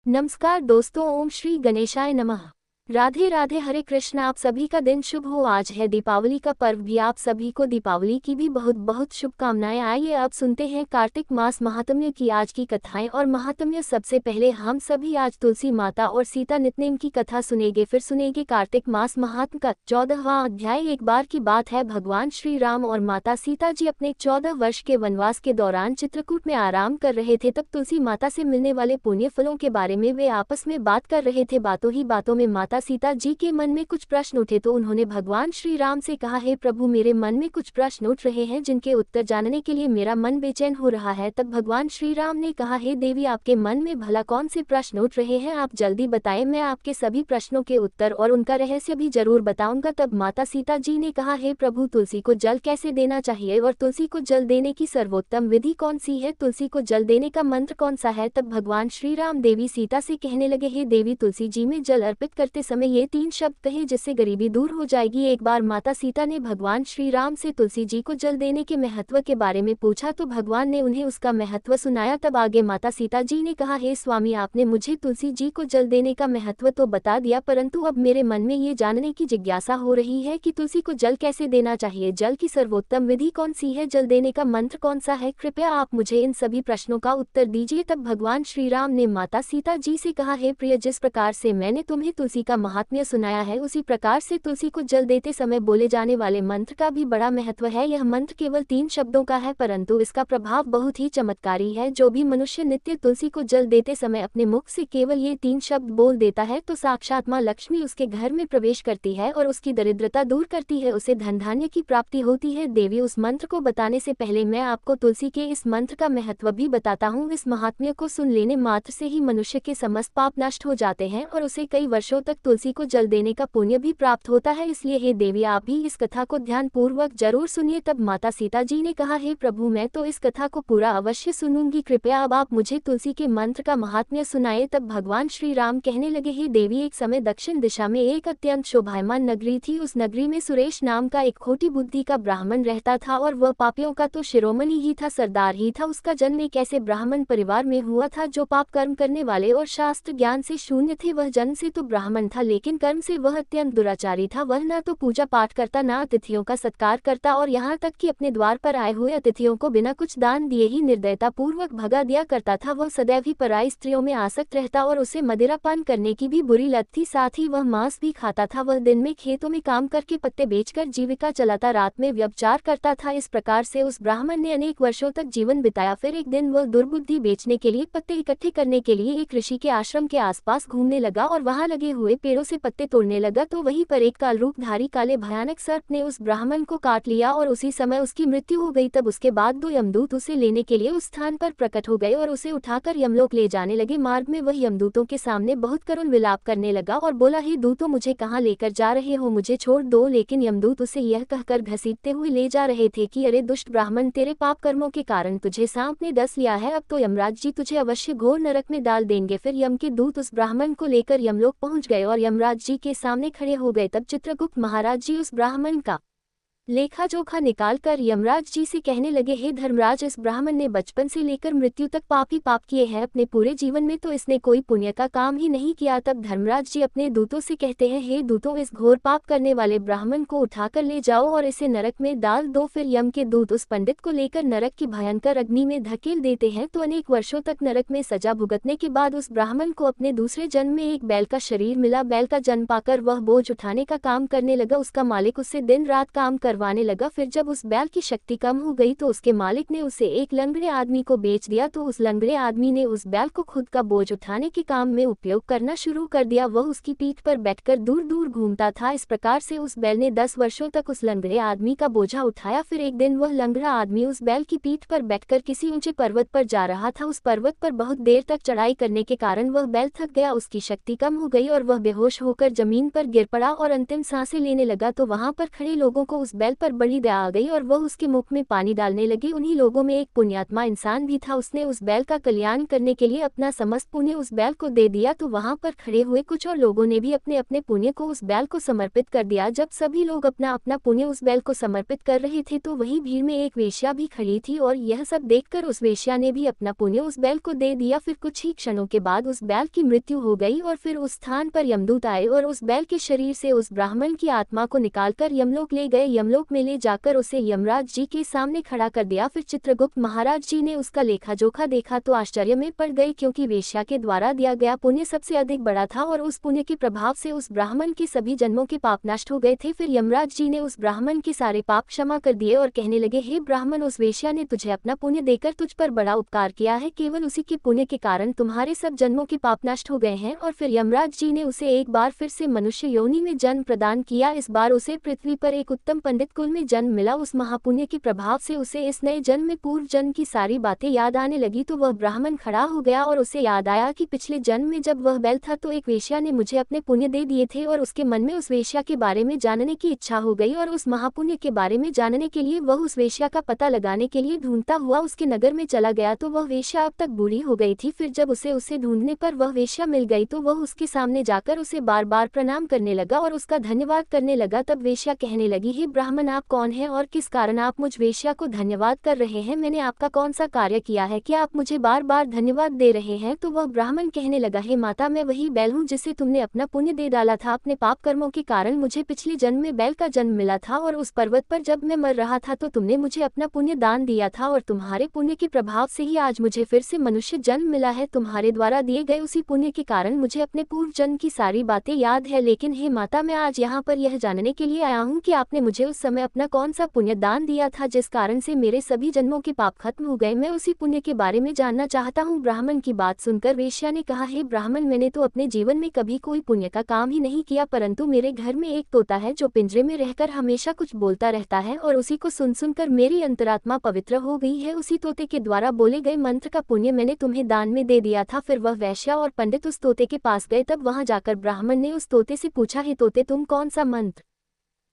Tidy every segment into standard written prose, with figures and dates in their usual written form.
नमस्कार दोस्तों, ओम श्री गणेशाय नमः। राधे राधे, हरे कृष्ण। आप सभी का दिन शुभ हो। आज है दीपावली का पर्व भी। आप सभी को दीपावली की भी बहुत बहुत शुभकामनाएं। आइए अब सुनते हैं कार्तिक मास महात्म्य की आज की कथाएं और महात्म्य। सबसे पहले हम सभी आज तुलसी माता और सीता नितनेम की कथा सुनेंगे। फिर सुनेंगे कार्तिक मास महात्म्य का 14वां अध्याय। एक बार की बात है, भगवान श्री राम और माता सीता जी अपने 14 वर्ष के वनवास के दौरान चित्रकूट में आराम कर रहे थे। तब तुलसी माता से मिलने वाले पुण्य फलों के बारे में वे आपस में बात कर रहे थे। बातों ही बातों में माता सीता जी के मन में कुछ प्रश्न उठे तो उन्होंने भगवान श्री राम से कहा, हे प्रभु, मेरे मन में कुछ प्रश्न उठ रहे हैं जिनके उत्तर जानने के लिए मेरा मन बेचैन हो रहा है। तब भगवान श्री राम ने कहा, हे देवी, आपके मन में भला कौन से प्रश्न उठ रहे हैं? आप जल्दी बताएं, मैं आपके सभी प्रश्नों के उत्तर और उनका रहस्य भी जरूर बताऊंगा। तब माता सीता जी ने कहा, हे प्रभु, तुलसी को जल कैसे देना चाहिए और तुलसी को जल देने की सर्वोत्तम विधि कौन सी है? तुलसी को जल देने का मंत्र कौन सा है? तब भगवान श्री राम देवी सीता से कहने लगे, हे देवी, तुलसी जी में जल अर्पित करते समय ये 3 शब्द कहे जिससे गरीबी दूर हो जाएगी। एक बार माता सीता ने भगवान श्री राम से तुलसी जी को जल देने के महत्व के बारे में पूछा तो भगवान ने उन्हें उसका महत्व सुनाया। तब आगे माता सीता जी ने कहा, हे स्वामी, आपने मुझे तुलसी जी को जल देने का महत्व तो बता दिया, परंतु अब मेरे मन में ये जानने की जिज्ञासा हो रही है कि तुलसी को जल कैसे देना चाहिए, जल की सर्वोत्तम विधि कौन सी है, जल देने का मंत्र कौन सा है? कृपया आप मुझे इन सभी प्रश्नों का उत्तर दीजिए। तब भगवान श्री राम ने माता सीता जी से कहा, हे प्रिय, जिस प्रकार से मैंने तुम्हें तुलसी का महात्म्य सुनाया है उसी प्रकार से तुलसी को जल देते समय बोले जाने वाले मंत्र का भी बड़ा महत्व है। यह मंत्र केवल 3 शब्दों का है, परंतु इसका प्रभाव बहुत ही चमत्कारी है। जो भी मनुष्य नित्य तुलसी को जल देते समय अपने मुख से केवल ये 3 शब्द बोल देता है तो साक्षात मां लक्ष्मी उसके घर में प्रवेश करती है और उसकी दरिद्रता दूर करती है, उसे धन धान्य की प्राप्ति होती है। देवी, उस मंत्र को बताने से पहले मैं आपको तुलसी के इस मंत्र का महत्व भी बताता हूँ। इस महात्म्य को सुन लेने मात्र से ही मनुष्य के समस्त पाप नष्ट हो जाते हैं और उसे कई वर्षों तक तुलसी को जल देने का पुण्य भी प्राप्त होता है। इसलिए हे देवी, आप भी इस कथा को ध्यान पूर्वक जरूर सुनिए। तब माता सीता जी ने कहा, हे प्रभु, मैं तो इस कथा को पूरा अवश्य सुनूंगी, कृपया अब आप मुझे तुलसी के मंत्र का महात्म्य सुनाए। तब भगवान श्री राम कहने लगे, हे देवी, एक समय दक्षिण दिशा में एक अत्यंत शोभायमान नगरी थी। उस नगरी में सुरेश नाम का एक खोटी बुद्धि का ब्राह्मण रहता था और वह पापियों का तो शिरोमणि ही था, सरदार ही था। उसका जन्म एक ऐसे ब्राह्मण परिवार में हुआ था जो पाप कर्म करने वाले और शास्त्र ज्ञान से शून्य थे। वह जन्म से तो ब्राह्मण था, लेकिन कर्म से वह अत्यंत दुराचारी था। वह न तो पूजा पाठ करता, न अतिथियों का सत्कार करता और यहाँ तक कि अपने द्वार पर आए हुए अतिथियों को बिना कुछ दान दिए ही निर्दयता पूर्वक भगा दिया करता था। वह सदैव ही पराई स्त्रियों में आसक्त रहता और उसे मदिरापान करने की भी बुरी लत थी। साथ ही वह मांस भी खाता था। वह दिन में खेतों में काम करके पत्ते बेचकर जीविका चलाता, रात में व्यभिचार करता था। इस प्रकार से उस ब्राह्मण ने अनेक वर्षों तक जीवन बिताया। फिर एक दिन वह दुर्बुद्धि बेचने के लिए, पत्ते इकट्ठे करने के लिए एक ऋषि के आश्रम के आसपास घूमने लगा और वहां लगे हुए पेड़ों से पत्ते तोड़ने लगा तो वहीं पर एक काल रूपधारी काले भयानक सर्प ने उस ब्राह्मण को काट लिया और उसी समय उसकी मृत्यु हो गई। तब उसके बाद 2 यमदूत उसे लेने के लिए उस स्थान पर प्रकट हो गए और उसे उठाकर यमलोक ले जाने लगे। मार्ग में वह यमदूतों के सामने बहुत करुण विलाप करने लगा और बोला, हे दूतों, मुझे कहाँ लेकर जा रहे हो? मुझे छोड़ दो। लेकिन यमदूत उसे यह कहकर घसीटते हुए ले जा रहे थे कि अरे दुष्ट ब्राह्मण, तेरे पाप कर्मों के कारण तुझे सांप ने डस लिया है, अब तो यमराज जी तुझे अवश्य घोर नरक में डाल देंगे। फिर यम के दूत उस ब्राह्मण को लेकर यमलोक पहुंच गए और यमराज जी के सामने खड़े हो गए। तब चित्रगुप्त महाराज जी उस ब्राह्मण का लेखा जोखा निकालकर यमराज जी से कहने लगे, हे धर्मराज, इस ब्राह्मण ने बचपन से लेकर मृत्यु तक पाप ही पाप किए हैं। अपने पूरे जीवन में तो इसने कोई पुण्य का काम ही नहीं किया। तब धर्मराज जी अपने दूतों से कहते हैं, हे दूतों, इस घोर पाप करने वाले ब्राह्मण को उठाकर ले जाओ और इसे नरक में डाल दो। फिर यम के दूत उस पंडित को लेकर नरक की भयंकर अग्नि में धकेल देते हैं। तो अनेक वर्षों तक नरक में सजा भुगतने के बाद उस ब्राह्मण को अपने दूसरे जन्म में एक बैल का शरीर मिला। बैल का जन्म पाकर वह बोझ उठाने का काम करने लगा। उसका मालिक उससे दिन रात काम करवाने लगा। फिर जब उस बैल की शक्ति कम हो गई तो उसके मालिक ने उसे एक लंगड़े आदमी को बेच दिया। तो उस लंगड़े आदमी ने उस बैल को खुद का बोझ उठाने के काम में उपयोग करना शुरू कर दिया। वह उसकी पीठ पर बैठकर दूर दूर घूमता था। इस प्रकार से उस बैल ने 10 वर्षों तक उस लंगड़े आदमी का बोझा उठाया। फिर एक दिन वह लंगड़ा आदमी उस बैल की पीठ पर बैठकर किसी ऊंचे पर्वत पर जा रहा था। उस पर्वत पर बहुत देर तक चढ़ाई करने के कारण वह बैल थक गया, उसकी शक्ति कम हो गई और वह बेहोश होकर जमीन पर गिर पड़ा और अंतिम सांसें लेने लगा। तो वहां पर खड़े लोगों को उस बैल पर बड़ी दया आ गई और वह उसके मुख में पानी डालने लगी। उन्हीं लोगों में एक पुण्यात्मा इंसान भी था, उसने उस बैल का कल्याण करने के लिए अपना समस्त पुण्य उस बैल को दे दिया। तो वहां पर खड़े हुए कुछ और लोगों ने भी अपने अपने पुण्य को उस बैल को समर्पित कर दिया। जब सभी लोग अपना अपना पुण्य उस बैल को समर्पित कर रहे थे तो वही भीड़ में एक वेश्या भी खड़ी थी और यह सब देखकर उस वेश्या ने भी अपना पुण्य उस बैल को दे दिया। फिर कुछ ही क्षणों के बाद उस बैल की मृत्यु हो गई और फिर उस स्थान पर यमदूत आए और उस बैल के शरीर से उस ब्राह्मण की आत्मा को निकालकर यमलोक ले गए। यमलोक में ले जाकर उसे यमराज जी के सामने खड़ा कर दिया। फिर चित्रगुप्त महाराज जी ने उसका लेखा जोखा देखा तो आश्चर्य में पड़ गए, क्योंकि वेश्या के द्वारा दिया गया पुण्य सबसे अधिक बड़ा था और उस पुण्य के प्रभाव से उस ब्राह्मण के सभी जन्मों के पाप नष्ट हो गए थे। फिर यमराज जी ने उस ब्राह्मण के सारे पाप क्षमा कर दिए और कहने लगे, हे ब्राह्मण, उस वेश्या ने तुझे अपना पुण्य देकर तुझ पर बड़ा उपकार किया है, केवल उसी के पुण्य के कारण तुम्हारे सब जन्मों के पाप नष्ट हो गए हैं। और फिर यमराज जी ने उसे एक बार फिर से मनुष्य योनि में जन्म प्रदान किया। इस बार उसे पृथ्वी पर एक उत्तम पंडित कुल में जन्म मिला। उस महापुण्य के प्रभाव से उसे इस नए जन्म में पूर्व जन्म की सारी बातें याद आने लगी। तो वह ब्राह्मण खड़ा हो गया और उसे याद आया कि पिछले जन्म में जब वह बैल था तो एक वेश्या ने मुझे अपने पुण्य दे दिए थे और उसके मन में उस वेश्या के बारे में जानने की इच्छा हो गई और उस महापुण्य के बारे में जानने के लिए वह उस वेश्या का पता लगाने के लिए ढूंढता हुआ उसके नगर में चला गया। तो वह वेश्या अब तक बूढ़ी हो गई थी। फिर जब उसे ढूंढने पर वह वेश्या मिल गई तो वह उसके सामने जाकर उसे बार बार प्रणाम करने लगा और उसका धन्यवाद करने लगा। तब वेश्या कहने लगी, हे ब्राह्मण, आप कौन हैं और किस कारण आप मुझ वेश्या को धन्यवाद कर रहे हैं? मैंने आपका कौन सा कार्य किया है कि आप मुझे बार बार धन्यवाद दे रहे हैं? तो वह ब्राह्मण कहने लगा, हे माता, मैं वही बैल हूँ जिसे तुमने अपना पुण्य दे डाला था। अपने पाप कर्मों के कारण मुझे पिछले जन्म में बैल का जन्म मिला था और उस पर्वत पर जब मैं मर रहा था तो तुमने मुझे अपना पुण्य दान दिया था और तुम्हारे पुण्य के प्रभाव से ही आज मुझे फिर से मनुष्य जन्म मिला है। तुम्हारे द्वारा दिए गए उसी पुण्य के कारण मुझे अपने पूर्व जन्म की सारी बातें याद है। लेकिन हे माता, मैं आज यहाँ पर यह जानने के लिए आया हूँ कि आपने मुझे उस समय अपना कौन सा पुण्य दान दिया था जिस कारण से मेरे सभी जन्मों के पाप खत्म हो गए। मैं उसी पुण्य के बारे में जानना चाहता हूँ। ब्राह्मण की बात सुनकर वेश्या ने कहा, हे ब्राह्मण, मैंने तो अपने जीवन में कभी कोई पुण्य का काम ही नहीं किया, परंतु मेरे घर में एक तोता है जो पिंजरे में रहकर हमेशा कुछ बोलता रहता है और उसी को सुन सुनकर मेरी अंतरात्मा पवित्र हो गई है। उसी तोते के द्वारा बोले गए मंत्र का पुण्य मैंने तुम्हें दान में दे दिया था। फिर वह वेश्या और पंडित उस तोते के पास गए। तब वहां जाकर ब्राह्मण ने उस तोते से पूछा, हे तोते, तुम कौन सा मंत्र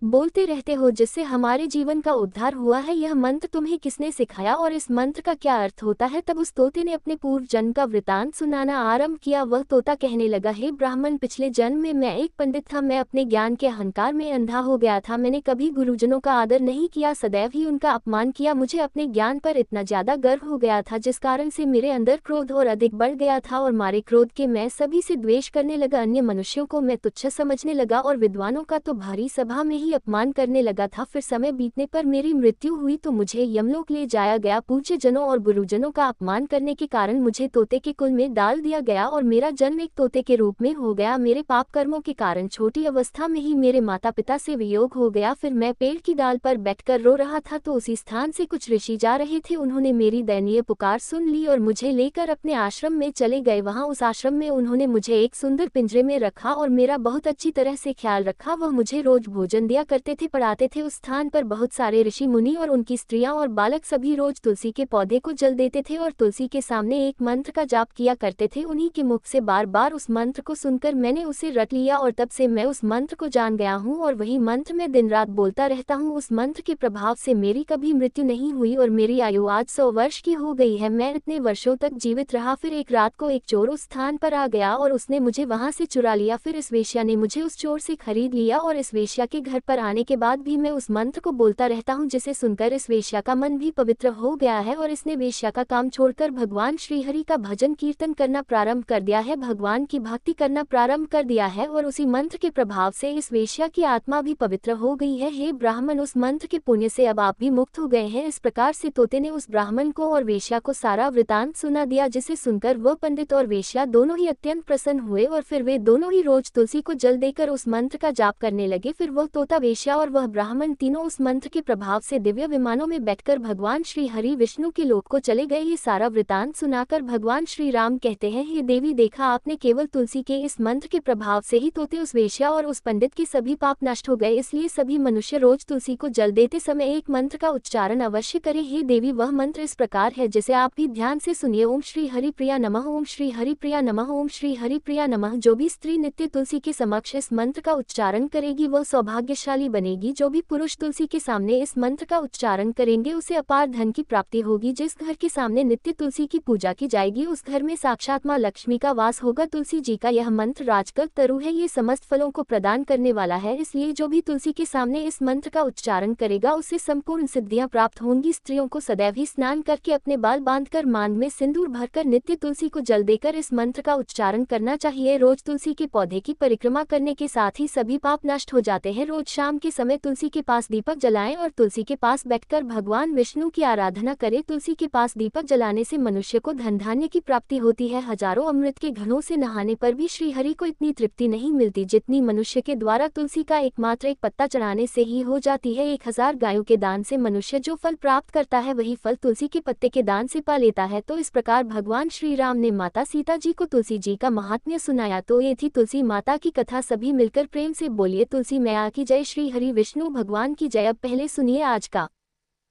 बोलते रहते हो जिससे हमारे जीवन का उद्धार हुआ है? यह मंत्र तुम्हें किसने सिखाया और इस मंत्र का क्या अर्थ होता है? तब उस तोते ने अपने पूर्व जन्म का वृतांत सुनाना आरंभ किया। वह तोता कहने लगा, हे ब्राह्मण, पिछले जन्म में मैं एक पंडित था। मैं अपने ज्ञान के अहंकार में अंधा हो गया था। मैंने कभी गुरुजनों का आदर नहीं किया, सदैव ही उनका अपमान किया। मुझे अपने ज्ञान पर इतना ज्यादा गर्व हो गया था जिस कारण से मेरे अंदर क्रोध और अधिक बढ़ गया था और मारे क्रोध के मैं सभी से द्वेष करने लगा। अन्य मनुष्यों को मैं तुच्छ समझने लगा और विद्वानों का तो भारी सभा में ही अपमान करने लगा था। फिर समय बीतने पर मेरी मृत्यु हुई तो मुझे यमलोक ले जाया गया। पूज्य जनों और गुरुजनों का अपमान करने के कारण मुझे तोते के कुल में डाल दिया गया और मेरा जन्म एक तोते के रूप में हो गया। मेरे पाप कर्मों के कारण छोटी अवस्था में ही मेरे माता पिता से वियोग हो गया। फिर मैं पेड़ की डाल पर बैठकर रो रहा था तो उसी स्थान से कुछ ऋषि जा रहे थे। उन्होंने मेरी दयनीय पुकार सुन ली और मुझे लेकर अपने आश्रम में चले गए। वहां उस आश्रम में उन्होंने मुझे एक सुंदर पिंजरे में रखा और मेरा बहुत अच्छी तरह से ख्याल रखा। वह मुझे रोज भोजन दिया करते थे, पढ़ाते थे। उस स्थान पर बहुत सारे ऋषि मुनि और उनकी स्त्रियां और बालक सभी रोज तुलसी के पौधे को जल देते थे और तुलसी के सामने एक मंत्र का जाप किया करते थे। उन्हीं के मुख से बार बार उस मंत्र को सुनकर मैंने उसे रट लिया और तब से मैं उस मंत्र को जान गया हूँ और वही मंत्र मैं दिन रात बोलता रहता हूँ। उस मंत्र के प्रभाव से मेरी कभी मृत्यु नहीं हुई और मेरी आयु आज 100 वर्ष की हो गई है। मैं इतने वर्षों तक जीवित रहा। फिर एक रात को एक चोर उस स्थान पर आ गया और उसने मुझे वहां से चुरा लिया। फिर इस वेश्या ने मुझे उस चोर से खरीद लिया और इस वेश्या के घर पर आने के बाद भी मैं उस मंत्र को बोलता रहता हूँ, जिसे सुनकर इस वेश्या का मन भी पवित्र हो गया है और इसने वेश्या का काम छोड़कर भगवान श्रीहरि का भजन कीर्तन करना प्रारंभ कर दिया है, भगवान की भक्ति करना प्रारंभ कर दिया है और उसी मंत्र के प्रभाव से इस वेश्या की आत्मा भी पवित्र हो गई है। हे ब्राह्मण, उस मंत्र के पुण्य से अब आप भी मुक्त हो गए हैं। इस प्रकार से तोते ने उस ब्राह्मण को और वेश्या को सारा वृतांत सुना दिया, जिसे सुनकर वह पंडित और वेश्या दोनों ही अत्यंत प्रसन्न हुए और फिर वे दोनों ही रोज तुलसी को जल देकर उस मंत्र का जाप करने लगे। फिर वह तोता, वेश्या और वह ब्राह्मण तीनों उस मंत्र के प्रभाव से दिव्य विमानों में बैठकर भगवान श्री हरि विष्णु के लोक को चले गए। ये सारा वृतांत सुनाकर भगवान श्री राम कहते हैं, हे देवी, देखा आपने, केवल तुलसी के इस मंत्र के प्रभाव से ही तोते, उस वेश्या और उस पंडित के सभी पाप नष्ट हो गए। इसलिए सभी मनुष्य रोज तुलसी को जल देते समय एक मंत्र का उच्चारण अवश्य करें। हे देवी, वह मंत्र इस प्रकार है जिसे आप भी ध्यान से सुनिए। ओम श्री हरि प्रिया नमः, ओम श्री हरि प्रिया नमः, ओम श्री हरि प्रिया नमः। जो भी स्त्री नित्य तुलसी के समक्ष इस मंत्र का उच्चारण करेगी वह सौभाग्यशाली भाग्यशाली बनेगी। जो भी पुरुष तुलसी के सामने इस मंत्र का उच्चारण करेंगे उसे अपार धन की प्राप्ति होगी। जिस घर के सामने नित्य तुलसी की पूजा की जाएगी उस घर में साक्षात मां लक्ष्मी का वास होगा। तुलसी जी का यह मंत्र राजकल्प तरु है, ये समस्त फलों को प्रदान करने वाला है, इसलिए जो भी तुलसी के सामने इस मंत्र का उच्चारण करेगा उससे संपूर्ण सिद्धियां प्राप्त होंगी। स्त्रियों को सदैव ही स्नान करके अपने बाल बांधकर मांग में सिंदूर भरकर नित्य तुलसी को जल देकर इस मंत्र का उच्चारण करना चाहिए। रोज तुलसी के पौधे की परिक्रमा करने के साथ ही सभी पाप नष्ट हो जाते हैं। रोज शाम के समय तुलसी के पास दीपक जलाएं और तुलसी के पास बैठकर भगवान विष्णु की आराधना करें। तुलसी के पास दीपक जलाने से मनुष्य को धन धान्य की प्राप्ति होती है। हजारों अमृत के घड़ों से नहाने पर भी श्रीहरि को इतनी तृप्ति नहीं मिलती जितनी मनुष्य के द्वारा तुलसी का एकमात्र एक पत्ता चढ़ाने से ही हो जाती है। 1000 गायों के दान से मनुष्य जो फल प्राप्त करता है वही फल तुलसी के पत्ते के दान से पा लेता है। तो इस प्रकार भगवान श्री राम ने माता सीता जी को तुलसी जी का महात्म्य सुनाया। तो ये थी तुलसी माता की कथा। सभी मिलकर प्रेम से बोलिए तुलसी मैया की जय, श्री हरि विष्णु भगवान की जय। अब पहले सुनिए आज का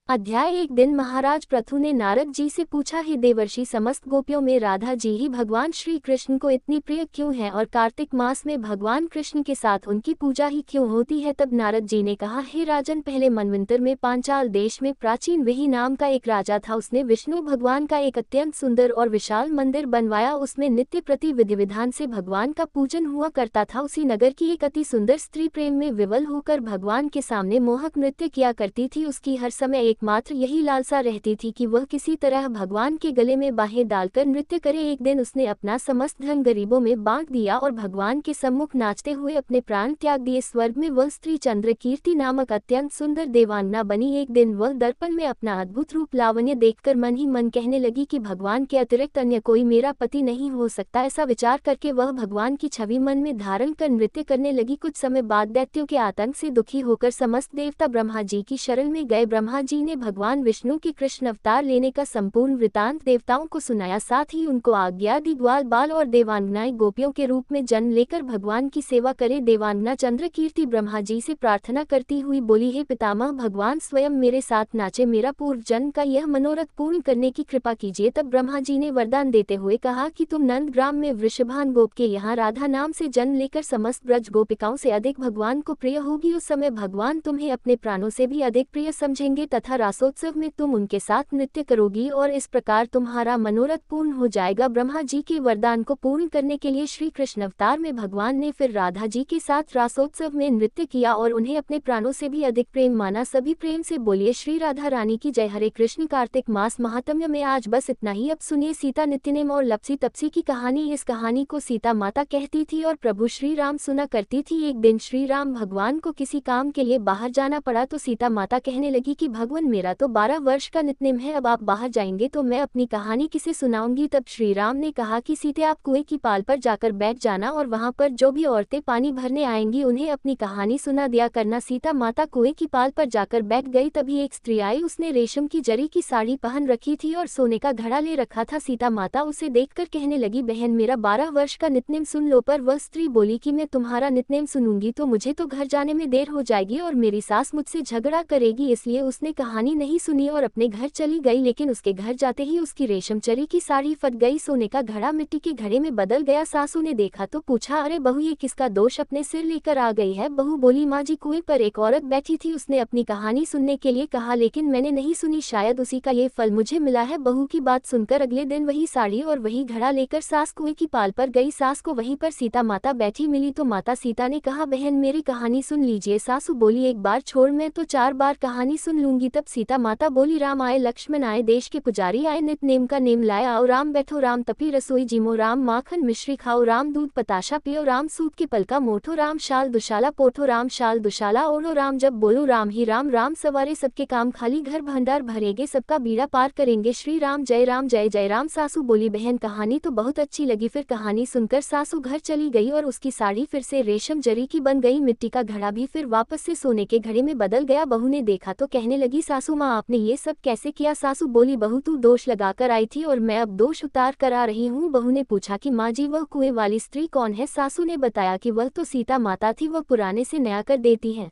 अध्याय। एक दिन महाराज पृथु ने नारद जी से पूछा, हे देवर्षि, समस्त गोपियों में राधा जी ही भगवान श्री कृष्ण को इतनी प्रिय क्यों है और कार्तिक मास में भगवान कृष्ण के साथ उनकी पूजा ही क्यों होती है। तब नारद जी ने कहा, हे राजन, पहले मनवंतर में पांचाल देश में प्राचीन वेही नाम का एक राजा था। उसने विष्णु भगवान का एक अत्यंत सुंदर और विशाल मंदिर बनवाया। उसमें नित्य प्रति विधि विधान से भगवान का पूजन हुआ करता था। उसी नगर की एक अति सुंदर स्त्री प्रेम में विवल होकर भगवान के सामने मोहक नृत्य किया करती थी। उसकी हर समय मात्र यही लालसा रहती थी कि वह किसी तरह भगवान के गले में बाहें डालकर नृत्य करे। एक दिन उसने अपना समस्त धन गरीबों में बांट दिया और भगवान के सम्मुख नाचते हुए अपने प्राण त्याग दिए। स्वर्ग में वह स्त्री चंद्रकीर्ति नामक अत्यंत सुंदर देवांगना बनी। एक दिन वह दर्पण में अपना अद्भुत रूप लावण्य देखकर मन ही मन कहने लगी कि भगवान के अतिरिक्त अन्य कोई मेरा पति नहीं हो सकता। ऐसा विचार करके वह भगवान की छवि मन में धारण कर नृत्य करने लगी। कुछ समय बाद दैत्यों के आतंक से दुखी होकर समस्त देवता ब्रह्मा जी की शरण में गए। ब्रह्मा जी ने भगवान विष्णु के कृष्ण अवतार लेने का संपूर्ण वृतांत देवताओं को सुनाया। साथ ही उनको आज्ञा दी ग्वाल बाल और देवांगनाएं गोपियों के रूप में जन्म लेकर भगवान की सेवा करे। देवांगना चंद्रकीर्ति ब्रह्मा जी से प्रार्थना करती हुई बोली, हे पितामह, भगवान स्वयं मेरे साथ नाचे, मेरा पूर्व जन्म का यह मनोरथ पूर्ण करने की कृपा कीजिए। तब ब्रह्मा जी ने वरदान देते हुए कहा कि तुम नंदग्राम में वृषभान गोप के यहाँ राधा नाम से जन्म लेकर समस्त ब्रज गोपिकाओं से अधिक भगवान को प्रिय होगी। उस समय भगवान तुम्हें अपने प्राणों से भी अधिक प्रिय समझेंगे तथा रासोत्सव में तुम उनके साथ नृत्य करोगी और इस प्रकार तुम्हारा मनोरथ पूर्ण हो जाएगा। ब्रह्मा जी के वरदान को पूर्ण करने के लिए श्री कृष्ण अवतार में भगवान ने फिर राधा जी के साथ रासोत्सव में नृत्य किया और उन्हें अपने प्राणों से भी अधिक प्रेम माना। सभी प्रेम से बोलिए श्री राधा रानी की जय। हरे कृष्ण। कार्तिक मास महात्म्य में आज बस इतना ही। अब सुनिए सीता नित्यनेम और लपसी तपसी की कहानी। इस कहानी को सीता माता कहती थी और प्रभु श्री राम सुना करती थी। एक दिन श्री राम भगवान को किसी काम के लिए बाहर जाना पड़ा तो सीता माता कहने लगी कि भगवान, मेरा तो 12 वर्ष का नित्यनेम है, अब आप बाहर जाएंगे तो मैं अपनी कहानी किसे सुनाऊंगी। तब श्री राम ने कहा कि सीते, आप कुएं की पाल पर जाकर बैठ जाना और वहां पर जो भी औरतें पानी भरने आएंगी उन्हें अपनी कहानी सुना दिया करना। सीता माता कुएं की पाल पर जाकर बैठ गई। तभी एक स्त्री आई। उसने रेशम की जरी की साड़ी पहन रखी थी और सोने का घड़ा ले रखा था। सीता माता उसे देखकर कहने लगी, बहन, मेरा 12 वर्ष का नित्यनेम सुन लो। पर वह स्त्री बोली कि मैं तुम्हारा नित्यनेम सुनूंगी तो मुझे तो घर जाने में देर हो जाएगी और मेरी सास मुझसे झगड़ा करेगी, इसलिए उसने कहानी नहीं सुनी और अपने घर चली गई। लेकिन उसके घर जाते ही उसकी रेशम चरी की साड़ी फट गई, सोने का घड़ा मिट्टी के घड़े में बदल गया। सासू ने देखा तो पूछा, अरे बहू, ये किसका दोष अपने सिर लेकर आ गई है। बहू बोली, माँ जी, कुएं पर एक औरत बैठी थी, उसने अपनी कहानी सुनने के लिए कहा लेकिन मैंने नहीं सुनी, शायद उसी का ये फल मुझे मिला है। बहू की बात सुनकर अगले दिन वही साड़ी और वही घड़ा लेकर सास कुएं की पाल पर गई। सास को वहीं पर सीता माता बैठी मिली तो माता सीता ने कहा, बहन, मेरी कहानी सुन लीजिए। सासू बोली, एक बार छोड़, मैं तो 4 बार कहानी सुन लूंगी। तब सीता माता बोली, राम आए, लक्ष्मण आए, देश के पुजारी आए, नित नेम का नेम लाए, आओ राम बैठो, राम तपी रसोई जिमो, राम माखन मिश्री खाओ, राम दूध पताशा पियो, राम सूत के पलका मोठो, राम शाल दुशाला पोठो, राम शाल दुशाला ओढ़ो, राम जब बोलो राम ही राम, राम सवारे सबके काम खाली, घर भंडार भरेंगे, सबका बीड़ा पार करेंगे, श्री राम जय राम जय जय राम। सासू बोली, बहन, कहानी तो बहुत अच्छी लगी। फिर कहानी सुनकर सासू घर चली गई और उसकी साड़ी फिर से रेशम जरी की बन गई, मिट्टी का घड़ा भी फिर वापस से सोने के घड़े में बदल गया। बहू ने देखा तो कहने लगी, सासू माँ, आपने ये सब कैसे किया। सासू बोली, बहू, तू दोष लगाकर आई थी और मैं अब दोष उतार कर आ रही हूँ। बहू ने पूछा कि माँ जी, वह कुएं वाली स्त्री कौन है। सासू ने बताया कि वह तो सीता माता थी, वह पुराने से नया कर देती है।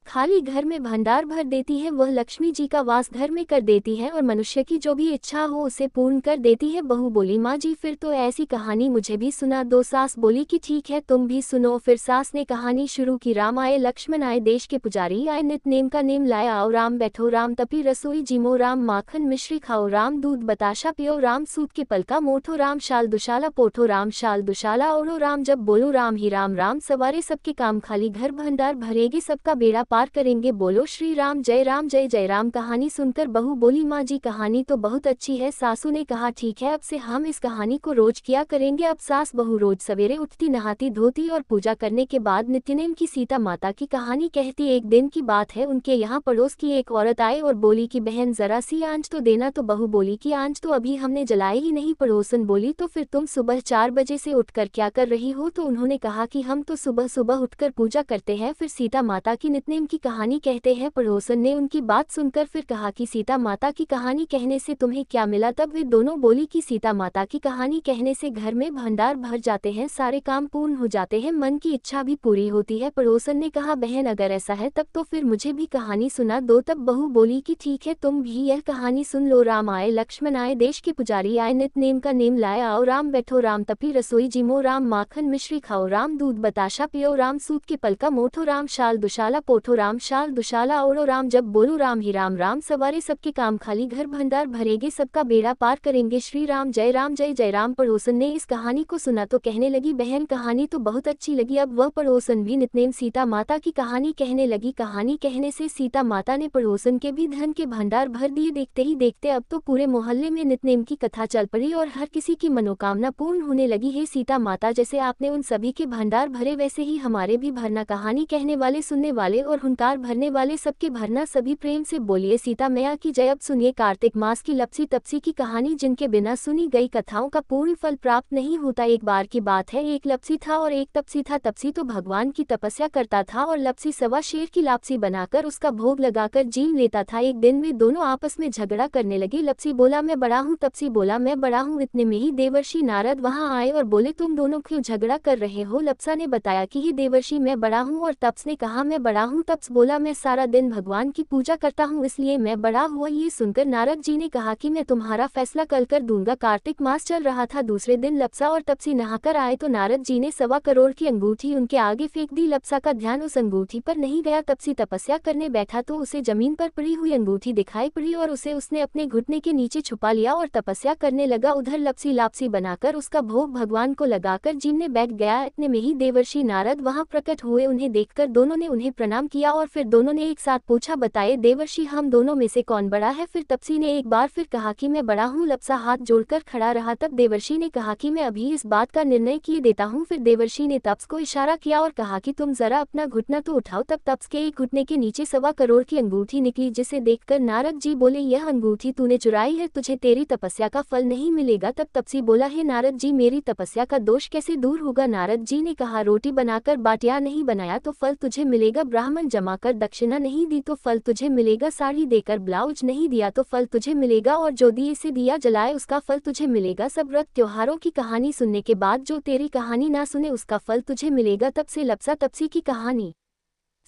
खाली घर में भंडार भर देती है, वह लक्ष्मी जी का वास घर में कर देती है और मनुष्य की जो भी इच्छा हो उसे पूर्ण कर देती है। बहू बोली, माँ जी फिर तो ऐसी कहानी मुझे भी सुना दो। सास बोली कि ठीक है, तुम भी सुनो। फिर सास ने कहानी शुरू की। राम आए, लक्ष्मण आए, देश के पुजारी आए, नित नेम का नेम लाया। आओ राम बैठो, राम तपी रसोई जिमो, राम माखन मिश्री खाओ, राम दूध बताशा पियो, राम सूत के पलका मोठो, राम शाल दुशाला पोठो, राम शाल दुशाला ओढ़ो, राम जब बोलो राम ही राम, राम सवारे सबके काम, खाली घर भंडार भरेगी, सबका बेड़ा पार करेंगे, बोलो श्री राम जय राम जय जय राम। कहानी सुनकर बहू बोली, माँ जी कहानी तो बहुत अच्छी है। सासू ने कहा ठीक है, अब से हम इस कहानी को रोज किया करेंगे। अब सास बहू रोज सवेरे उठती, नहाती धोती और पूजा करने के बाद नित्यनेम की सीता माता की कहानी कहती। एक दिन की बात है, उनके यहाँ पड़ोस की एक औरत आई और बोली कि बहन जरा सी आंच तो देना। तो बहू बोली कि आंच तो अभी हमने जलाई ही नहीं। पड़ोसन बोली, तो फिर तुम सुबह 4 बजे से उठकर क्या कर रही हो? तो उन्होंने कहा कि हम तो सुबह सुबह उठकर पूजा करते हैं, फिर सीता माता की नित्यनेम की कहानी कहते हैं। पड़ोसन ने उनकी बात सुनकर फिर कहा कि सीता माता की कहानी कहने से तुम्हें क्या मिला? तब वे दोनों बोली कि सीता माता की कहानी कहने से घर में भंडार भर जाते हैं, सारे काम पूर्ण हो जाते हैं, मन की इच्छा भी पूरी होती है। पड़ोसन ने कहा, बहन अगर ऐसा है तब तो फिर मुझे भी कहानी सुना दो। तब बहू बोली कि ठीक है, तुम भी यह कहानी सुन लो। राम आए, लक्ष्मण आए, देश के पुजारी आए, नित नेम का नेम लाया। आओ राम बैठो, राम तपी रसोई जिमो, राम माखन मिश्री खाओ, राम दूध बताशा पियो, राम सूत के पलका मोठो, राम शाल दुशाला पोठो, राम शाल दुशाला ओढ़ो, राम जब बोलो राम ही राम, राम सवारे सबके काम, खाली घर भंडार भरेगे, सबका बेड़ा पार करेंगे, श्री राम जय जय राम। पड़ोसन ने इस कहानी को सुना तो कहने लगी, बहन कहानी तो बहुत अच्छी लगी। अब वह पड़ोसन भी नितनेम सीता माता की कहानी कहने लगी। कहानी कहने से सीता माता ने पड़ोसन के भी धन के भंडार भर दिए। देखते ही देखते अब तो पूरे मोहल्ले में नितनेम की कथा चल पड़ी और हर किसी की मनोकामना पूर्ण होने लगी। हे सीता माता, जैसे आपने उन सभी के भंडार भरे वैसे ही हमारे भी भरना। कहानी कहने वाले, सुनने वाले और हुंकार भरने वाले सबके भरना। सभी प्रेम से बोलिए सीता मैया की जय। अब सुनिए कार्तिक मास की लपसी तपसी की कहानी, जिनके बिना सुनी गई कथाओं का पूर्ण फल प्राप्त नहीं होता। एक बार की बात है, एक लपसी था और एक तपसी था। तपसी तो भगवान की तपस्या करता था और लपसी सवा शेर की लापसी बनाकर उसका भोग लगाकर जीव लेता था। एक दिन वे दोनों आपस में झगड़ा करने लगे। लपसी बोला मैं बड़ा हूँ, तपसी बोला मैं बड़ा हूँ। इतने में ही देवर्षि नारद वहां आए और बोले, तुम दोनों क्यों झगड़ा कर रहे हो? लपसा ने बताया कि ही देवर्षि मैं बड़ा हूँ, और तप्स ने कहा मैं बड़ा हूँ। तप्स बोला मैं सारा दिन भगवान की पूजा करता हूँ इसलिए मैं बड़ा हुआ। ये सुनकर नारद जी ने कहा कि मैं तुम्हारा फैसला कल कर दूंगा। कार्तिक मास चल रहा था। दूसरे दिन लपसा और तपसी नहाकर आए तो नारद जी ने 1.25 करोड़ की अंगूठी उनके आगे फेंक दी। लपसा का ध्यान उस अंगूठी पर नहीं गया। तपसी तपस्या करने बैठा तो उसे जमीन पर पड़ी हुई अंगूठी दिखाई पड़ी और उसने अपने घुटने के नीचे छुपा लिया और तपस्या करने लगा। उधर लपसी लापसी बनाकर उसका भोग भगवान को लगाकर जीमने बैठ गया। इतने में ही देवर्षि नारद वहां प्रकट हुए। उन्हें देखकर दोनों ने उन्हें प्रणाम किया और फिर दोनों ने एक साथ पूछा, बताए देवर्षि हम दोनों में से कौन बड़ा है? फिर तपसी ने एक बार फिर कहा कि मैं बड़ा हूँ। लपसा हाथ जोड़कर खड़ा रहा। तब देवर्षि ने कहा कि मैं अभी इस बात का निर्णय किए देता हूँ। फिर देवर्षि ने तप्स को इशारा किया और कहा कि तुम जरा अपना घुटना तो उठाओ। तब तप्स के एक घुटने के नीचे 1.25 करोड़ की अंगूठी निकली, जिसे देखकर नारद जी बोले, यह अंगूठी तूने चुराई है, तुझे तेरी तपस्या का फल नहीं मिलेगा। तब तपसी बोला, हे नारद जी मेरी तपस्या का दोष कैसे दूर होगा? नारद जी ने कहा, रोटी बनाकर बाटिया नहीं बनाया तो फल तुझे मिलेगा, ब्राह्मण जमाकर दक्षिणा नहीं दी तो फल तुझे मिलेगा, साड़ी देकर ब्लाउज नहीं दिया तो फल तुझे मिलेगा, और जो दिए से दिया जलाए उसका फल तुझे मिलेगा। सब व्रत त्योहारों की कहानी सुनने के बाद जो तेरी कहानी ना सुने उसका फल तुझे मिलेगा। तब से लपसा तपसी की कहानी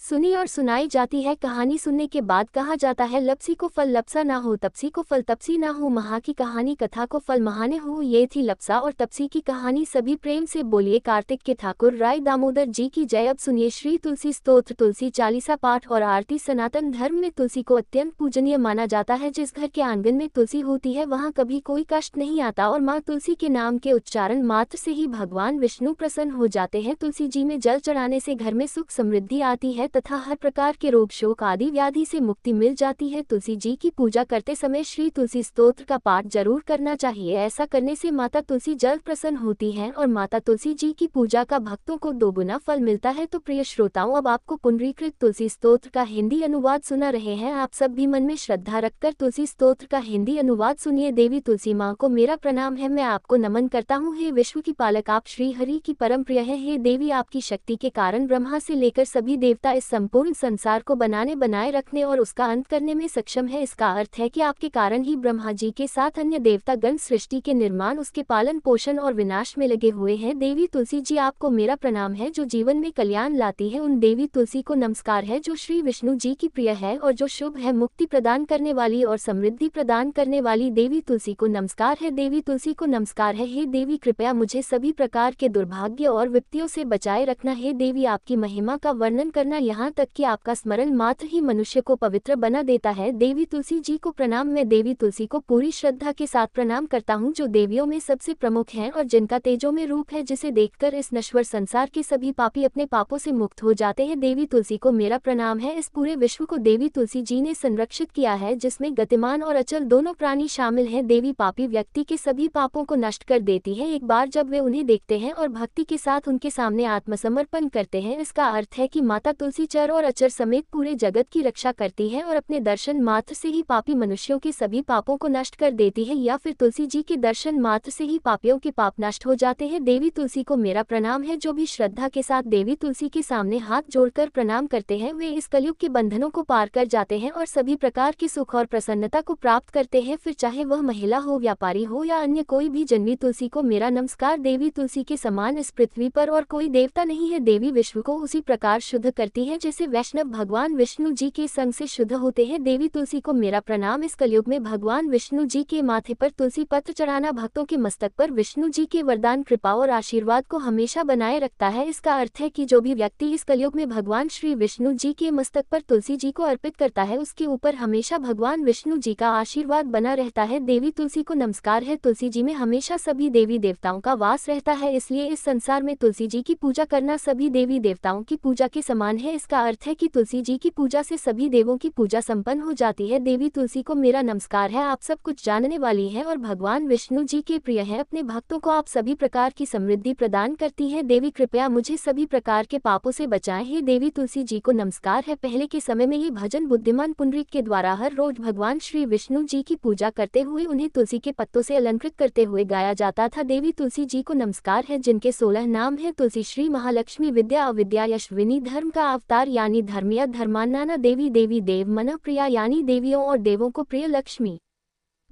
सुनी और सुनाई जाती है। कहानी सुनने के बाद कहा जाता है, लपसी को फल लपसा ना हो, तपसी को फल तपसी ना हो, महा की कहानी कथा को फल महाने हो। ये थी लपसा और तपसी की कहानी। सभी प्रेम से बोलिए कार्तिक के ठाकुर राय दामोदर जी की जय। अब सुनिए श्री तुलसी स्तोत्र, तुलसी चालीसा पाठ और आरती। सनातन धर्म में तुलसी को अत्यंत पूजनीय माना जाता है। जिस घर के आंगन में तुलसी होती है वहाँ कभी कोई कष्ट नहीं आता और माँ तुलसी के नाम के उच्चारण मात्र से ही भगवान विष्णु प्रसन्न हो जाते हैं। तुलसी जी में जल चढ़ाने से घर में सुख समृद्धि आती है तथा हर प्रकार के रोग शोक आदि व्याधि से मुक्ति मिल जाती है। तुलसी जी की पूजा करते समय श्री तुलसी स्तोत्र का पाठ जरूर करना चाहिए। ऐसा करने से माता तुलसी जल्द प्रसन्न होती हैं और माता तुलसी जी की पूजा का भक्तों को दोगुना फल मिलता है। तो प्रिय श्रोताओं, अब आपको पुनरीकृत तुलसी स्तोत्र का हिंदी अनुवाद सुना रहे हैं। आप सब भी मन में श्रद्धा रखकर तुलसी स्तोत्र का हिंदी अनुवाद सुनिए। देवी तुलसी माँ को मेरा प्रणाम है, मैं आपको नमन करता हूँ। हे विश्व की पालक, आप श्री हरि की परम प्रिय है। हे देवी, आपकी शक्ति के कारण ब्रह्मा से लेकर सभी देवता इस संपूर्ण संसार को बनाए रखने और उसका अंत करने में सक्षम है। इसका अर्थ है कि आपके कारण ही ब्रह्मा जी के साथ अन्य देवता गण सृष्टि के निर्माण, उसके पालन पोषण और विनाश में लगे हुए हैं। देवी तुलसी जी, आपको मेरा प्रणाम है, जो जीवन में कल्याण लाती है। उन देवी तुलसी को नमस्कार है जो श्री विष्णु जी की प्रिय है और जो शुभ है, मुक्ति प्रदान करने वाली और समृद्धि प्रदान करने वाली। देवी तुलसी को नमस्कार है, देवी तुलसी को नमस्कार है। हे देवी, कृपया मुझे सभी प्रकार के दुर्भाग्य और विपत्तियों से बचाए रखना। हे देवी, आपकी महिमा का वर्णन करना, यहाँ तक कि आपका स्मरण मात्र ही मनुष्य को पवित्र बना देता है। देवी तुलसी जी को प्रणाम। मैं देवी तुलसी को पूरी श्रद्धा के साथ प्रणाम करता हूँ, जो देवियों में सबसे प्रमुख है और जिनका तेजो में रूप है, जिसे देखकर इस नश्वर संसार के सभी पापी अपने पापों से मुक्त हो जाते हैं। देवी तुलसी को मेरा प्रणाम है। इस पूरे विश्व को देवी तुलसी जी ने संरक्षित किया है, जिसमें गतिमान और अचल दोनों प्राणी शामिल हैं। देवी पापी व्यक्ति के सभी पापों को नष्ट कर देती है एक बार जब वे उन्हें देखते हैं और भक्ति के साथ उनके सामने आत्मसमर्पण करते हैं। इसका अर्थ है कि माता तुलसी चर और अचर समेत पूरे जगत की रक्षा करती है और अपने दर्शन मात्र से ही पापी मनुष्यों के सभी पापों को नष्ट कर देती है, या फिर तुलसी जी के दर्शन मात्र से ही पापियों के पाप नष्ट हो जाते हैं। देवी तुलसी को मेरा प्रणाम है। जो भी श्रद्धा के साथ देवी तुलसी के सामने हाथ जोड़कर प्रणाम करते हैं, वे इस कलयुग के बंधनों को पार कर जाते हैं और सभी प्रकार की सुख और प्रसन्नता को प्राप्त करते हैं, फिर चाहे वह महिला हो, व्यापारी हो या अन्य कोई भी। जन्मी तुलसी को मेरा नमस्कार। देवी तुलसी के समान इस पृथ्वी पर और कोई देवता नहीं है। देवी विश्व को उसी प्रकार शुद्ध करती है जैसे वैष्णव भगवान विष्णु जी के संग से शुद्ध होते हैं। देवी तुलसी को मेरा प्रणाम। इस कलयुग में भगवान विष्णु जी के माथे पर तुलसी पत्र चढ़ाना भक्तों के मस्तक पर विष्णु जी के वरदान, कृपा और आशीर्वाद को हमेशा बनाए रखता है। इसका अर्थ है कि जो भी व्यक्ति इस कलयुग में भगवान श्री विष्णु जी के मस्तक पर तुलसी जी को अर्पित करता है, उसके ऊपर हमेशा भगवान विष्णु जी का आशीर्वाद बना रहता है। देवी तुलसी को नमस्कार है। तुलसी जी में हमेशा सभी देवी देवताओं का वास रहता है, इसलिए इस संसार में तुलसी जी की पूजा करना सभी देवी देवताओं की पूजा के समान है। इसका अर्थ है कि तुलसी जी की पूजा से सभी देवों की पूजा संपन्न हो जाती है। देवी तुलसी को मेरा नमस्कार है। आप सब कुछ जानने वाली है और भगवान विष्णु जी के प्रिय है। अपने भक्तों को आप सभी प्रकार की समृद्धि प्रदान करती है। देवी, कृपया मुझे सभी प्रकार के पापों से बचाएं। हे देवी तुलसी जी को नमस्कार है। पहले के समय में ये भजन बुद्धिमान पुंडरीक के द्वारा हर रोज भगवान श्री विष्णु जी की पूजा करते हुए उन्हें तुलसी के पत्तों से अलंकृत करते हुए गाया जाता था। देवी तुलसी जी को नमस्कार है, जिनके 16 नाम है। तुलसी, श्री महालक्ष्मी, विद्या, अविद्या, यशविनी, धर्म का अवतार यानी धर्मिया, धर्मान्नाना देवी, देवी देव, मन प्रिया यानी देवियों और देवों को प्रिय, लक्ष्मी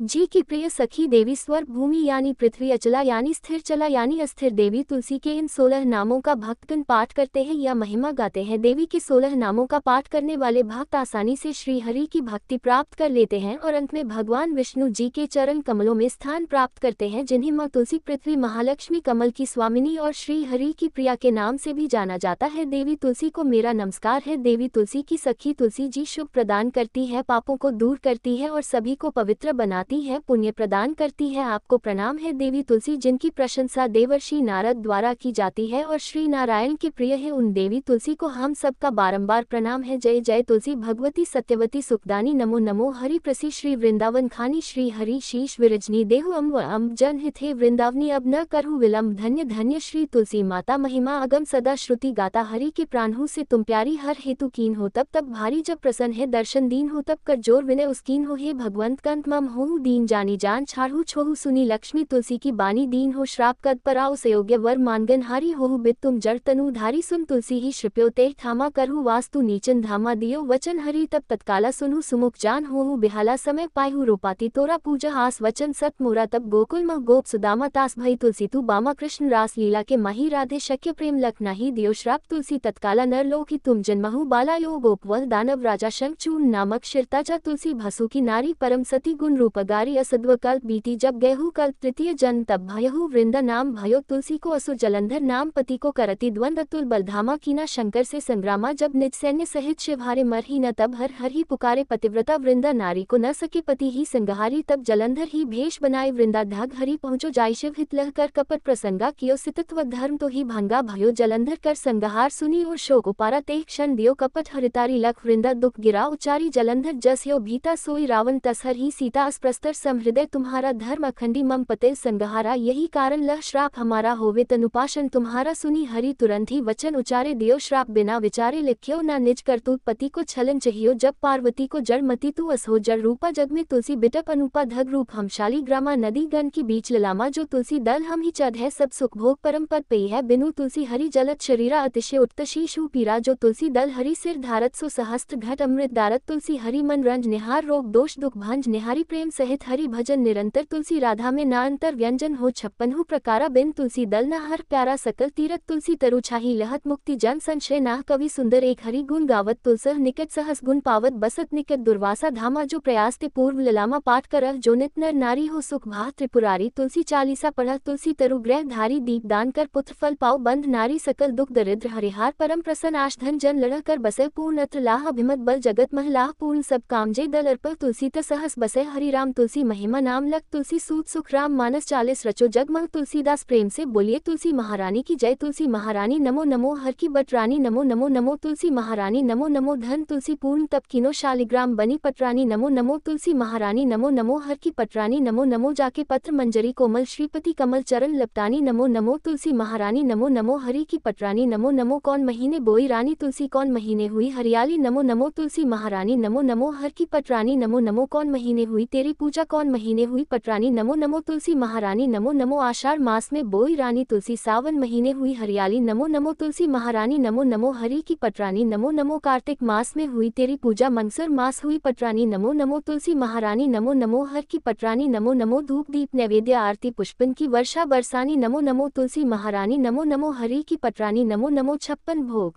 जी की प्रिय सखी, देवी स्वर्ग भूमि यानी पृथ्वी, अचला यानी स्थिर, चला यानी अस्थिर। देवी तुलसी के इन 16 नामों का भक्तगण पाठ करते हैं या महिमा गाते हैं। देवी के 16 नामों का पाठ करने वाले भक्त आसानी से श्री हरि की भक्ति प्राप्त कर लेते हैं और अंत में भगवान विष्णु जी के चरण कमलों में स्थान प्राप्त करते हैं, जिन्हें माँ तुलसी, पृथ्वी, महालक्ष्मी, कमल की स्वामिनी और श्री हरि की प्रिया के नाम से भी जाना जाता है। देवी तुलसी को मेरा नमस्कार है। देवी तुलसी की सखी तुलसी जी शुभ प्रदान करती है, पापों को दूर करती है और सभी को पवित्र बनाती है, पुण्य प्रदान करती है। आपको प्रणाम है। देवी तुलसी, जिनकी प्रशंसा देवर्षि नारद द्वारा की जाती है और श्री नारायण के प्रिय है, उन देवी तुलसी को हम सबका बारंबार प्रणाम है। जय जय तुलसी भगवती, सत्यवती, सुखदानी, नमो नमो हरि प्रसी, श्री वृंदावन खानी, श्री हरि शीश विरजनी देहु अम्ब जन हित हे वृंदावनी, अब न करहु विलम्ब। धन्य धन्य श्री तुलसी माता, महिमा अगम सदा श्रुति गाता। हरि के प्राणहु से तुम प्यारी, हर हेतु कीन हो तब तब भारी, जब प्रसन्न है दर्शन दीन हो तब कर जोर विनय उसकीन हो। हे भगवंत कंत मम होहु दीन जानी, जान छाड़हु छोहु सुनी। लक्ष्मी तुलसी की बानी, दीन हो श्राप कद पराओ, सयोग्य वर मानगन हारी होहु बित तुम जड़ तनु धारी। सुन तुलसी ही श्रिप्यो तेह थामा, करहु वास्तु नीचन धामा, दियो वचन हरि तब तत्काला सुनहु सुमुख जान होहु बिहाला। समय पायहु रूपाती तोरा पूजा हास, वचन सत मोरा तब गोकुल मह गोप सुदामा तास। भई तुलसी तू बामा, कृष्ण रास लीला के माही, राधे शक्य प्रेम लख नाही, दियो श्राप तुलसी तत्काला नर लोक ही तुम जन्महु बाला। यो गोपवल दानव राजा शंखचूर्ण नामक शिरताजा, तुलसी भसु की नारी, परम सती गुण रूपगारी। असद्व कल्प बीती जब गयहु कल्प तृतीय जन्म, तब भयहु वृंदा नाम भयो। तुलसी को असुर जलंधर नाम, पति को करति द्वंद, अतुल बलधामा कीना शंकर से संग्रामा। जब निज सैन्य सहित शिव हारे मरही न, तब हर हर ही पुकारे पतिव्रता वृंदा। नारी को न सके पति ही संगहारी, तब जलंधर ही भेष बनाए वृंदा। ढग हरि पहुँचो जाय शिव हित लह कर, कपट प्रसंगा कियो सितत्व धर्म तो ही भंगा। भयो जलंधर कर संगहार, सुनी और शोक उपारा ते क्षण दियो। कपट हरितारी लख वृंदा, दुख गिरा उचारी। जलंधर जस यो भीता, सोई रावण तसहर ही सीता। प्रस्तर समहृदय तुम्हारा धर्म अखंडी मम पते संगहारा, यही कारण लह श्राप हमारा होवे तनुपाशन तुम्हारा, सुनी हरि तुरंत ही वचन उचारे दियो श्राप बिना विचारे लिख्यो ना निज करतूत, पति को छलन चाहियो जब पार्वती को जड़ मति तू असहो जड़ रूपा, जग में तुलसी बिटप अनुपा धग रूप हमशाली ग्रामा, नदी गण की बीच ललामा, जो तुलसी दल हम ही चढ़ है सब सुख भोग परम पद पेई है, बिनु तुलसी हरि जलत शरीरा अतिशय उत्तशी शु पीरा, जो तुलसी दल हरि सिर धारत सो सहस्त्र घट अमृत दारत, तुलसी हरि मन रंज निहार रोग दोष दुख भंज निहारी, प्रेम सहित हरि भजन निरंतर, तुलसी राधा में ना अंतर व्यंजन हो 56 प्रकारा, बिन तुलसी दल न हर प्यारा सकल तीरथ, तुलसी तरु छाही लहत मुक्ति जन संशय नाह, कवि सुंदर एक हरि गुण गावत, तुलसह निकट सहस गुण पावत, बसत निकट दुर्वासा धामा, जो प्रयास ते पूर्व ललामा पाठ करह, जो नित नर नारी हो सुख भाह त्रिपुरारी, तुलसी चालीसा पढ़ तुलसी तरु ग्रह धारी, दीप दान कर पुत्र फल पाओ, बंध नारी सकल दुख दरिद्र हरिहार, परम प्रसन्न आश धन जन लड़ कर बसे, पूर्ण अत्र लाह अभिमत बल जगत मह लाह, पूर्ण सब काम जय दल अर्प, तुलसी त सहस बसे हरि राम, तुलसी महिमा नाम लग, तुलसी सूत सुख राम मानस 40 रचो जगमग, तुलसीदास प्रेम से बोलिए तुलसी महारानी की जय, तुलसी महारानी नमो नमो, हर की बट रानी नमो नमो नमो, तुलसी महारानी नमो नमो, धन तुलसी पूर्ण तप कीनो शालिग्राम बनी पटरानी नमो नमो, तुलसी महारानी नमो नमो, हर की पटरानी नमो नमो, जाके पत्र मंजरी कोमल श्रीपति कमल चरण लपटानी नमो नमो, तुलसी महारानी नमो नमो, हरि की पटरानी नमो नमो, कौन महीने बोई रानी तुलसी कौन महीने हुई हरियाली नमो नमो, तुलसी महारानी नमो नमो, हर की पटरानी नमो नमो, कौन महीने हुई तेरी पूजा कौन महीने हुई पटरानी नमो नमो, तुलसी महारानी नमो नमो, आषाढ़ मास में बोई रानी तुलसी सावन महीने हुई हरियाली नमो नमो, तुलसी महारानी नमो नमो, हरि की पटरानी नमो नमो, कार्तिक मास में हुई तेरी पूजा मंगसर मास हुई पटरानी नमो नमो, तुलसी महारानी नमो नमो, हर की पटरानी नमो नमो, धूप दीप नैवेद्य आरती पुष्पन की वर्षा बरसानी नमो नमो, तुलसी महारानी नमो नमो, हरि की पटरानी नमो नमो, 56 भोग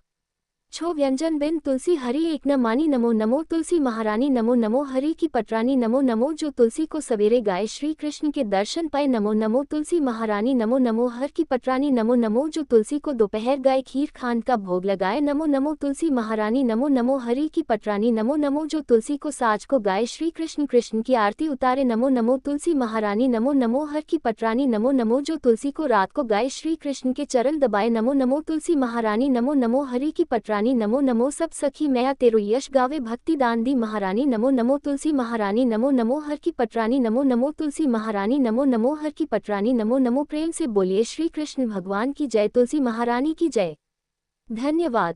छो व्यंजन बिन तुलसी हरि एक न मानी नमो नमो, तुलसी महारानी नमो नमो, हरि की पटरानी नमो नमो, जो तुलसी को सवेरे गाए श्री कृष्ण के दर्शन पाए नमो नमो, तुलसी महारानी नमो नमो, हर की पटरानी नमो नमो, जो तुलसी को दोपहर गाए खीर खान का भोग लगाए नमो नमो, तुलसी महारानी नमो नमो, हरि की पटरानी नमो नमो, जो तुलसी को साज को गाए श्री कृष्ण कृष्ण की आरती उतारे नमो नमो, तुलसी महारानी नमो नमो, हर की पटरानी नमो नमो, जो तुलसी को रात को गाए श्री कृष्ण के चरण दबाए नमो नमो, तुलसी महारानी नमो नमो, हरि की पटरानी नमो नमो, सब सखी मैया तेरो यश गावे भक्ति दान दी महारानी नमो नमो, तुलसी महारानी नमो नमो, हर की पटरानी नमो नमो, तुलसी महारानी नमो नमो, हर की पटरानी नमो नमो, प्रेम से बोलिए श्री कृष्ण भगवान की जय, तुलसी महारानी की जय। धन्यवाद।